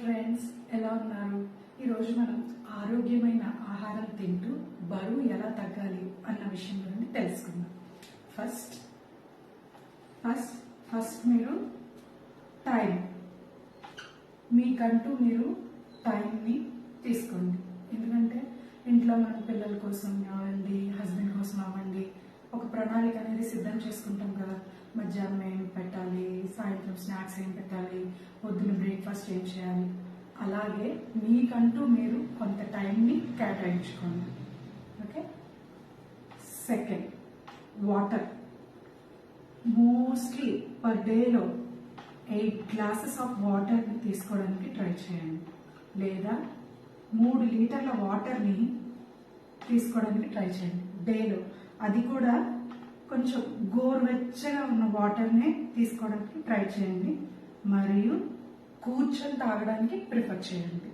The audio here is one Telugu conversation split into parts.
ఫ్రెండ్స్, ఎలా ఉన్నారు? ఈరోజు మనం ఆరోగ్యమైన ఆహారం తింటూ బరువు ఎలా తగ్గాలి అన్న విషయం గురించి తెలుసుకుందాం. ఫస్ట్ మీరు టైం, మీకంటూ మీరు టైంని తీసుకోండి. ఎందుకంటే ఇంట్లో మన పిల్లల కోసం అవ్వండి, హస్బెండ్ కోసం అవ్వండి, ఒక ప్రణాళిక అనేది సిద్ధం చేసుకుంటాం కదా. మధ్యాహ్నం ఏం పెట్టాలి, సాయంత్రం స్నాక్స్ ఏం పెట్టాలి, పొద్దున బ్రేక్ఫాస్ట్ ఏం చేయాలి. అలాగే మీకంటూ మీరు కొంత టైంని కేటాయించుకోండి. Okay. Second, water. Mostly per డేలో 8 గ్లాసెస్ ఆఫ్ వాటర్ని తీసుకోవడానికి ట్రై చేయండి, లేదా 3 లీటర్ల వాటర్ని తీసుకోవడానికి ట్రై చేయండి డేలో. అది కూడా కొంచెం గోరువెచ్చగా ఉన్న వాటర్నే తీసుకోవడానికి ట్రై చేయండి, మరియు కూర్చొని తాగడానికి ప్రిఫర్ చేయండి.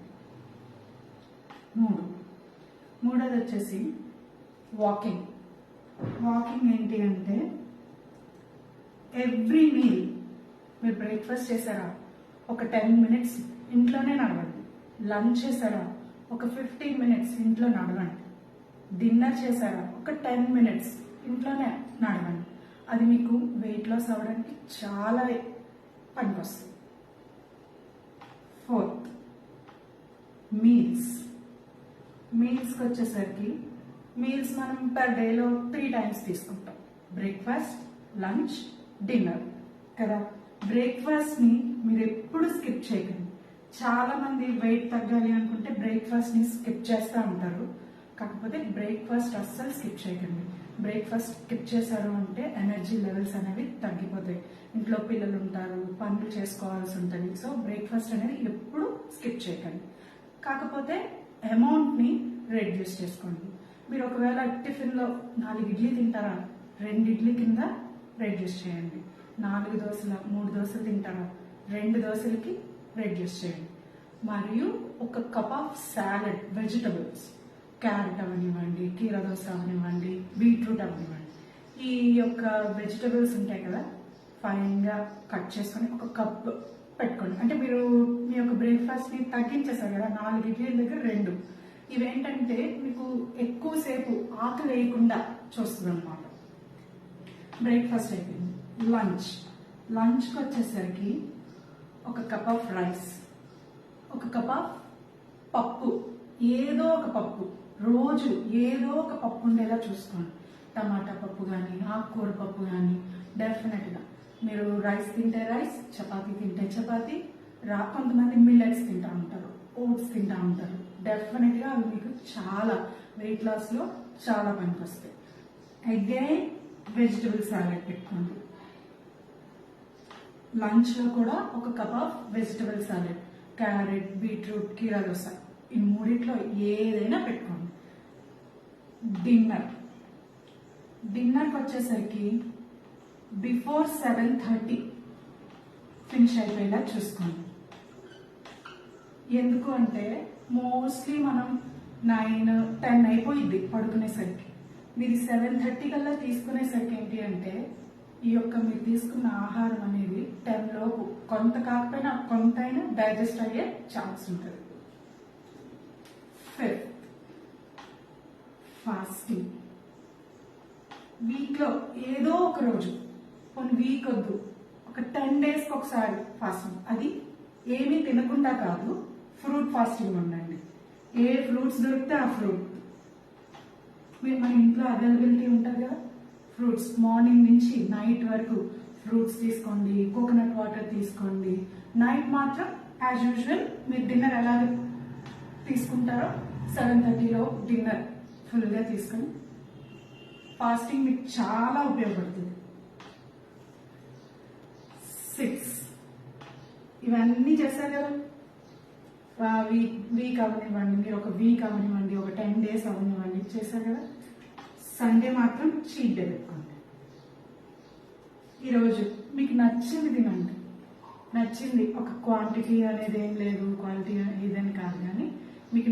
మూడోది వచ్చేసి వాకింగ్. వాకింగ్ ఏంటి అంటే, ఎవ్రీ మీల్ మీరు బ్రేక్ఫాస్ట్ చేశారా, ఒక 10 మినిట్స్ ఇంట్లోనే నడవండి. లంచ్ చేశారా, ఒక 15 మినిట్స్ ఇంట్లో నడవండి. డిన్నర్ చేశారా, ఒక 10 మినిట్స్ ఇంట్లోనే నడవండి. అది మీకు వెయిట్ లాస్ అవ్వడానికి చాలా పనికొస్తుంది. ఫోర్త్, మీల్స్కి వచ్చేసరికి మీల్స్ మనం పర్ డేలో 3 టైమ్స్ తీసుకుంటాం. బ్రేక్ఫాస్ట్, లంచ్, డిన్నర్ కదా. బ్రేక్ఫాస్ట్ని మీరు ఎప్పుడు స్కిప్ చేయకండి. చాలా మంది వెయిట్ తగ్గాలి అనుకుంటే బ్రేక్ఫాస్ట్ని స్కిప్ చేస్తూ ఉంటారు. కాకపోతే బ్రేక్ఫాస్ట్ అస్సలు స్కిప్ చేయకండి. బ్రేక్ఫాస్ట్ స్కిప్ చేశారు అంటే ఎనర్జీ లెవెల్స్ అనేవి తగ్గిపోతాయి. ఇంట్లో పిల్లలు ఉంటారు, పనులు చేసుకోవాల్సి ఉంటుంది. సో బ్రేక్ఫాస్ట్ అనేది ఎప్పుడు స్కిప్ చేయకండి. కాకపోతే అమౌంట్ని రెడ్యూస్ చేసుకోండి. మీరు ఒకవేళ టిఫిన్లో 4 ఇడ్లీ తింటారా, 2 ఇడ్లీ కింద రెడ్యూస్ చేయండి. 4 దోశలు 3 దోశలు తింటారా, 2 దోశలకి రెడ్యూస్ చేయండి. మరియు ఒక cup of salad, vegetables, carrot అవనివ్వండి, కీర దోశ అవనివ్వండి, బీట్రూట్ అవనివ్వండి, ఈ యొక్క వెజిటబుల్స్ ఉంటాయి కదా, ఫైన్గా కట్ చేసుకొని ఒక కప్ పెట్టుకోండి. అంటే మీరు మీ యొక్క బ్రేక్ఫాస్ట్ని తగ్గించేస్తారు కదా, 4 ఇడ్లీల దగ్గర 2. ఇవేంటంటే మీకు ఎక్కువసేపు ఆకలి వేయకుండా చూస్తుంది అనమాట. బ్రేక్ఫాస్ట్ అయిపోయింది. లంచ్కి వచ్చేసరికి ఒక కప్ ఆఫ్ రైస్, ఒక కప్ ఆఫ్ పప్పు, ఏదో ఒక పప్పు, రోజు ఏదో ఒక పప్పు ఉండేలా చూసుకోండి. టమాటా పప్పు కానీ, ఆకుకూర పప్పు కానీ. డెఫినెట్గా మీరు రైస్ తింటే రైస్, చపాతీ తింటే చపాతీ, కొంతమంది మిల్లెట్స్ తింటా ఉంటారు, ఓట్స్ తింటా ఉంటారు. డెఫినెట్గా అవి మీకు చాలా వెయిట్ లాస్లో చాలా పనికొస్తాయి. అగైన్ వెజిటబుల్ సాలెడ్ పెట్టుకోండి. లంచ్లో కూడా ఒక cup of vegetable salad, carrot, beetroot, కీరా దోశ, ఈ 3 ఏదైనా పెట్టుకోండి. డిన్నర్కి వచ్చేసరికి బిఫోర్ 7:30 ఫినిష్ అయిపోయేలా చూసుకోండి. ఎందుకు అంటే మోస్ట్లీ మనం 9-10 అయిపోయింది పడుకునేసరికి. మీరు 7:30 కల్లా తీసుకునేసరికి ఏంటి అంటే, ఈ యొక్క మీరు తీసుకున్న ఆహారం అనేది 10 లోపు కొంత కాకపోయినా కొంతైనా డైజెస్ట్ అయ్యే ఛాన్స్ ఉంటుంది. Fifth, fasting. వీక్లో ఏదో ఒక రోజు, కొన్ని వీక్ వద్దు, ఒక 10 డేస్కి ఒకసారి ఫాస్టింగ్. అది ఏమీ తినకుండా కాదు, ఫ్రూట్ ఫాస్టింగ్ ఉండండి. ఏ ఫ్రూట్స్ దొరికితే ఆ ఫ్రూట్, మీరు మన ఇంట్లో అవైలబిలిటీ ఉంటుంది కదా, ఫ్రూట్స్ మార్నింగ్ నుంచి నైట్ వరకు ఫ్రూట్స్ తీసుకోండి, కోకోనట్ వాటర్ తీసుకోండి. నైట్ మాత్రం యాజ్ యూజువల్ మీరు డిన్నర్ ఎలా తీసుకుంటారో 7:30లో డిన్నర్ ఫుల్గా తీసుకొని ఫాస్టింగ్ మీకు చాలా ఉపయోగపడుతుంది. 6, ఇవన్నీ చేశారు కదా, వీక్ అవనివ్వండి, మీరు ఒక వీక్ అవనివ్వండి, ఒక 10 డేస్ అవనివ్వండి, చేశారు కదా. సండే మాత్రం చీట్ డే పెట్టుకోండి. ఈరోజు మీకు నచ్చింది తినండి. నచ్చింది, ఒక క్వాంటిటీ అనేది ఏం లేదు, క్వాలిటీ ఇదని కాదు, కానీ మీకు